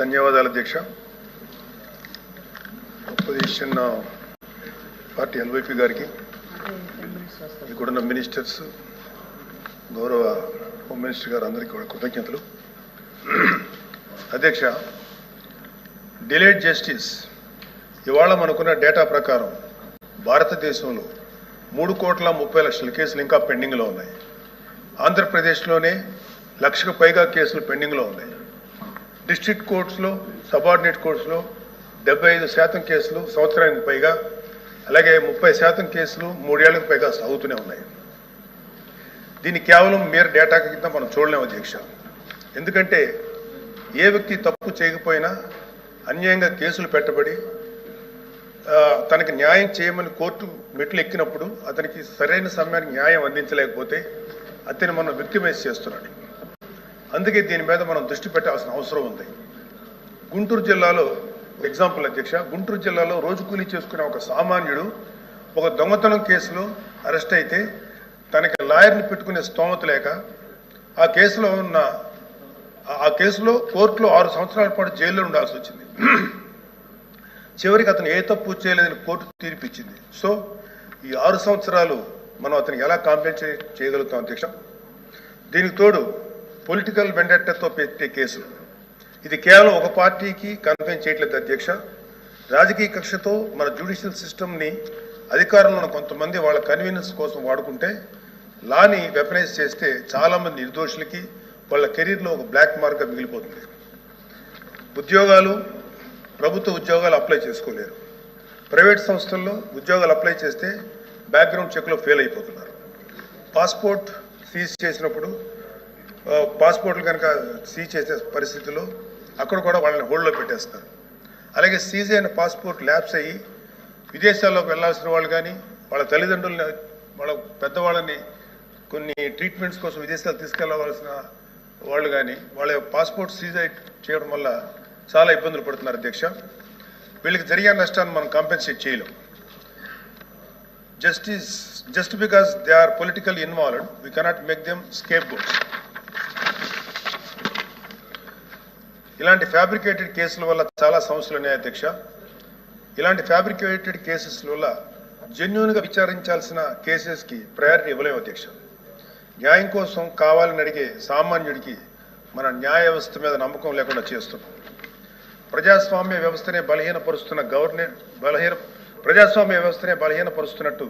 ధన్యవాదాలు అధ్యక్ష. Opposition party ఎల్వైపీ గారికి, ఇక్కడున్న మినిస్టర్స్, గౌరవ హోమ్ మినిస్టర్ గారు అందరికీ కూడా కృతజ్ఞతలు. అధ్యక్ష, డిలేడ్ జస్టిస్ ఇవాళ మనకున్న డేటా ప్రకారం భారతదేశంలో 3,30,00,000 కేసులు ఇంకా పెండింగ్లో ఉన్నాయి. ఆంధ్రప్రదేశ్లోనే 1,00,000కు పైగా కేసులు పెండింగ్లో ఉన్నాయి. డిస్ట్రిక్ట్ కోర్ట్స్లో, సబార్డినేట్ కోర్ట్స్లో 75% కేసులు సంవత్సరానికి పైగా, అలాగే 30% కేసులు 3 ఏళ్లకు పైగా సాగుతూనే ఉన్నాయి. దీన్ని కేవలం mere డేటా కింద మనం చూడలేము అధ్యక్ష. ఎందుకంటే ఏ వ్యక్తి తప్పు చేయకపోయినా అన్యాయంగా కేసులు పెట్టబడి తనకి న్యాయం చేయమని కోర్టు మెట్లు ఎక్కినప్పుడు అతనికి సరైన సమయానికి న్యాయం అందించలేకపోతే అతన్ని మనం విక్టిమైజ్ చేస్తున్నాడు. అందుకే దీని మీద మనం దృష్టి పెట్టాల్సిన అవసరం ఉంది. గుంటూరు జిల్లాలో ఎగ్జాంపుల్ అధ్యక్ష, గుంటూరు జిల్లాలో రోజు కూలీ చేసుకునే ఒక సామాన్యుడు ఒక దొంగతనం కేసులో అరెస్ట్ అయితే తనకి లాయర్ని పెట్టుకునే స్తోమత లేక ఆ కేసులో కోర్టులో 6 సంవత్సరాల పాటు జైల్లో ఉండాల్సి వచ్చింది. చివరికి అతను ఏ తప్పు చేయలేదని కోర్టు తీర్పిచ్చింది. సో ఈ 6 సంవత్సరాలు మనం అతనికి ఎలా కాంపెన్సేట్ చేయగలుగుతాం అధ్యక్ష? దీనికి తోడు పొలిటికల్ వెండెట్టాతో పెట్టే కేసులు, ఇది కేవలం ఒక పార్టీకి కన్ఫైన్ చేయట్లేదు అధ్యక్ష. రాజకీయ కక్షతో మన జ్యుడిషియల్ సిస్టమ్ని అధికారంలో ఉన్న కొంతమంది వాళ్ళ కన్వీనియన్స్ కోసం వాడుకుంటే లాని వెపనైజ్ చేస్తే చాలామంది నిర్దోషులకి వాళ్ళ కెరీర్లో ఒక బ్లాక్ మార్క్గా మిగిలిపోతుంది. ఉద్యోగాలు, ప్రభుత్వ ఉద్యోగాలు అప్లై చేసుకోలేరు. ప్రైవేట్ సంస్థల్లో ఉద్యోగాలు అప్లై చేస్తే బ్యాక్గ్రౌండ్ చెక్లో ఫెయిల్ అయిపోతున్నారు. పాస్పోర్ట్ సీజ్ చేసినప్పుడు పాస్పోర్ట్లు కనుక సీజ్ చేసే పరిస్థితుల్లో అక్కడ కూడా వాళ్ళని హోల్డ్లో పెట్టేస్తారు. అలాగే సీజ్ అయిన పాస్పోర్ట్ ల్యాప్స్ అయ్యి విదేశాల్లోకి వెళ్లాల్సిన వాళ్ళు కానీ, వాళ్ళ తల్లిదండ్రులని, వాళ్ళ పెద్దవాళ్ళని కొన్ని ట్రీట్మెంట్స్ కోసం విదేశాలు తీసుకెళ్లవలసిన వాళ్ళు కానీ వాళ్ళ పాస్పోర్ట్ సీజ్ చేయడం వల్ల చాలా ఇబ్బందులు పడుతున్నారు అధ్యక్ష. వీళ్ళకి జరిగే నష్టాన్ని మనం కాంపెన్సేట్ చేయలేం. Just because they are political involved we cannot make them scapegoats. ఇలాంటి ఫ్యాబ్రికేటెడ్ కేసుల వల్ల చాలా సమస్యలు ఉన్నాయి అధ్యక్ష. ఇలాంటి ఫ్యాబ్రికేటెడ్ కేసెస్ వల్ల జెన్యూన్గా విచారించాల్సిన కేసెస్కి ప్రయారిటీ ఇవ్వలేము అధ్యక్ష. న్యాయం కోసం కావాలని అడిగే సామాన్యుడికి మన న్యాయ వ్యవస్థ మీద నమ్మకం లేకుండా చేస్తున్నాం. ప్రజాస్వామ్య వ్యవస్థనే బలహీనపరుస్తున్నట్టు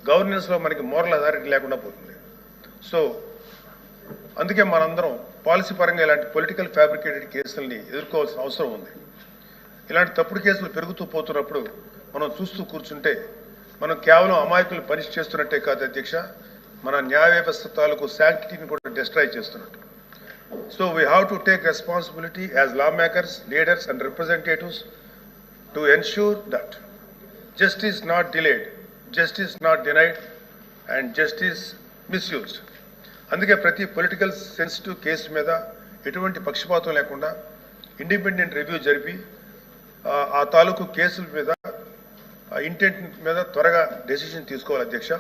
గవర్నెన్స్లో మనకి మోరల్ అథారిటీ లేకుండా పోతుంది. సో అందుకే మనందరం పాలసీ పరంగా ఇలాంటి పొలిటికల్ ఫ్యాబ్రికేటెడ్ కేసుల్ని ఎదుర్కోవాల్సిన అవసరం ఉంది. ఇలాంటి తప్పుడు కేసులు పెరుగుతూ పోతున్నప్పుడు మనం చూస్తూ కూర్చుంటే మనం కేవలం అమాయకులు పనిష్ చేస్తున్నట్టే కాదు అధ్యక్ష, మన న్యాయ వ్యవస్థ తాలూకు శాంక్టిటీని కూడా డిస్ట్రాయ్ చేస్తున్నట్టు. So we have to take responsibility as lawmakers, leaders and representatives to ensure that justice not delayed, justice not denied and justice misused. అందుకే ప్రతి పొలిటికల్ సెన్సిటివ్ కేసు మీద ఎటువంటి పక్షపాతం లేకుండా ఇండిపెండెంట్ రివ్యూ జరిపి ఆ తాలూకు కేసుల మీద ఇంటెంట్ మీద త్వరగా డెసిషన్ తీసుకోవాలి అధ్యక్ష.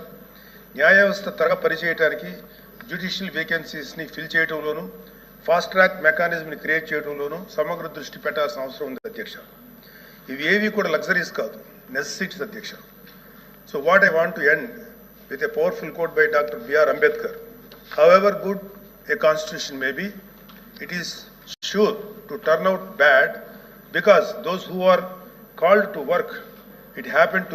న్యాయ వ్యవస్థ త్వరగా పనిచేయడానికి జ్యుడిషియల్ వేకెన్సీస్ని ఫిల్ చేయడంలోనూ ఫాస్ట్ ట్రాక్ మెకానిజంని క్రియేట్ చేయడంలోనూ సమగ్ర దృష్టి పెట్టాల్సిన అవసరం ఉంది అధ్యక్ష. ఇవి ఏవి కూడా లగ్జరీస్ కాదు, నెసెసిటీస్ అధ్యక్ష. So what I want to end with a powerful quote by doctor B R Ambedkar. However good a constitution may be, it is sure to turn out bad because those who are called to work it happened to